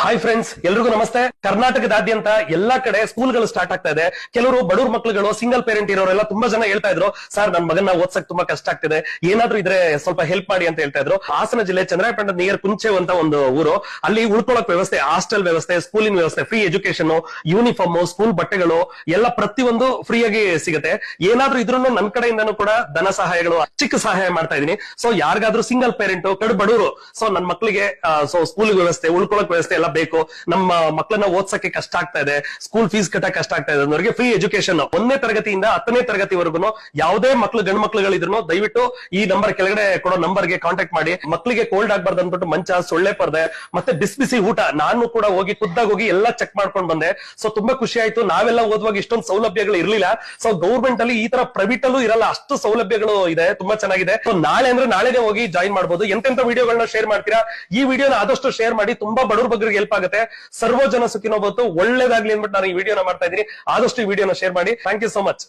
Hi friends, ಎಲ್ರಿಗೂ ನಮಸ್ತೆ. ಕರ್ನಾಟಕದಾದ್ಯಂತ ಎಲ್ಲಾ ಕಡೆ ಸ್ಕೂಲ್ಗಳು ಸ್ಟಾರ್ಟ್ ಆಗ್ತಾ ಇದೆ. ಕೆಲವರು ಬಡವ್ರ ಮಕ್ಳುಗಳು, ಸಿಂಗಲ್ ಪೇರೆಂಟ್ ಇರೋರೆಲ್ಲ ತುಂಬಾ ಜನ ಹೇಳ್ತಾ ಇದ್ರು, ಸರ್ ನನ್ ಮಗನ ಓದ್ಸಕ್ ತುಂಬಾ ಕಷ್ಟ ಆಗ್ತಿದೆ, ಏನಾದ್ರೂ ಇದ್ರೆ ಸ್ವಲ್ಪ ಹೆಲ್ಪ್ ಮಾಡಿ ಅಂತ ಹೇಳ್ತಾ ಇದ್ರು. ಹಾಸನ ಜಿಲ್ಲೆ ಚಂದ್ರಾಯಪಟ್ಟಣ ನಿಯರ್ ಕುಂಚೆ ಅಂತ ಒಂದು ಊರು. ಅಲ್ಲಿ ಉಳ್ಕೊಳಕ್ ವ್ಯವಸ್ಥೆ, ಹಾಸ್ಟೆಲ್ ವ್ಯವಸ್ಥೆ, ಸ್ಕೂಲಿನ ವ್ಯವಸ್ಥೆ, ಫ್ರೀ ಎಜುಕೇಶನ್, ಯೂನಿಫಾರ್ಮ್, ಸ್ಕೂಲ್ ಬಟ್ಟೆಗಳು ಎಲ್ಲ ಪ್ರತಿಯೊಂದು ಫ್ರೀ ಆಗಿ ಸಿಗುತ್ತೆ. ಏನಾದ್ರೂ ಇದ್ರೂ ನನ್ನ ಕಡೆಯಿಂದನೂ ಕೂಡ ಧನ ಸಹಾಯಗಳು, ಚಿಕ್ಕ ಸಹಾಯ ಮಾಡ್ತಾ ಇದೀನಿ. ಸೊ ಯಾರಿಗಾದ್ರೂ ಸಿಂಗಲ್ ಪೇರೆಂಟ್, ಕಡು ಬಡವರು, ಸೊ ನನ್ನ ಮಕ್ಕಳಿಗೆ ಸ್ಕೂಲ್ ವ್ಯವಸ್ಥೆ, ಉಳ್ಕೊಳಕ್ ವ್ಯವಸ್ಥೆ ಎಲ್ಲ ಬೇಕು, ನಮ್ಮ ಮಕ್ಕಳನ್ನ ಓದ್ಸಕ್ಕೆ ಕಷ್ಟ ಆಗ್ತಾ ಇದೆ, ಸ್ಕೂಲ್ ಫೀಸ್ ಕಟ್ಟಕ್ ಕಷ್ಟ ಆಗ್ತಾ ಇದೆ ಅನ್ನೋರಿಗೆ ಫ್ರೀ ಎಜುಕೇಶನ್ 1ನೇ ತರಗತಿಯಿಂದ 10ನೇ ತರಗತಿವರೆಗೂ ಯಾವುದೇ ಮಕ್ಕಳು, ಗಂಡು ಮಕ್ಕಳುಗಳಿದ್ರು ದಯವಿಟ್ಟು ಈ ನಂಬರ್ ಕೆಳಗಡೆ ಕೊಡೋ ನಂಬರ್ಗೆ ಕಾಂಟ್ಯಾಕ್ಟ್ ಮಾಡಿ. ಮಕ್ಕಳಿಗೆ ಕೋಲ್ಡ್ ಆಗ್ಬಾರ್ದು ಅಂದ್ಬಿಟ್ಟು ಮಂಚ, ಸೊಳ್ಳೆ ಪರ್ದೆ ಮತ್ತೆ ಬಿಸಿ ಊಟ ನಾನು ಕೂಡ ಹೋಗಿ ಖುದ್ದಾಗಿ ಹೋಗಿ ಎಲ್ಲ ಚೆಕ್ ಮಾಡ್ಕೊಂಡು ಬಂದೆ. ಸೊ ತುಂಬಾ ಖುಷಿ ಆಯ್ತು. ನಾವೆಲ್ಲ ಓದುವಾಗ ಇಷ್ಟೊಂದು ಸೌಲಭ್ಯಗಳು ಇರ್ಲಿಲ್ಲ. ಸೊ ಗೌರ್ಮೆಂಟ್ ಅಲ್ಲಿ ಈ ತರ ಪ್ರೈವೇಟ್ ಅಲ್ಲೂ ಇರಲ್ಲ, ಅಷ್ಟು ಸೌಲಭ್ಯಗಳು ಇದೆ, ತುಂಬಾ ಚೆನ್ನಾಗಿದೆ. ಸೊ ನಾಳೆ ಅಂದ್ರೆ ನಾಳೆನೇ ಹೋಗಿ ಜಾಯಿನ್ ಮಾಡಬಹುದು. ಎಂತೆಂತ ವಿಡಿಯೋಗಳನ್ನ ಶೇರ್ ಮಾಡ್ತೀರಾ, ಈ ವಿಡಿಯೋನ ಆದಷ್ಟು ಶೇರ್ ಮಾಡಿ. ತುಂಬಾ ಬಡವ್ರ ಬಗ್ಗೆ ಹೆಲ್ಪ್ ಆಗುತ್ತೆ. ಸರ್ವ ಜನ ಸುಖಿನೋ ಭವಂತು, ಒಳ್ಳೇದಾಗ್ಲಿ ಅಂದ್ಬಿಟ್ಟು ನಾನು ಈ ವಿಡಿಯೋನ ಮಾಡ್ತಾ ಇದ್ದೀನಿ. ಆದಷ್ಟು ಈ ವಿಡಿಯೋನ ಶೇರ್ ಮಾಡಿ. Thank you so much.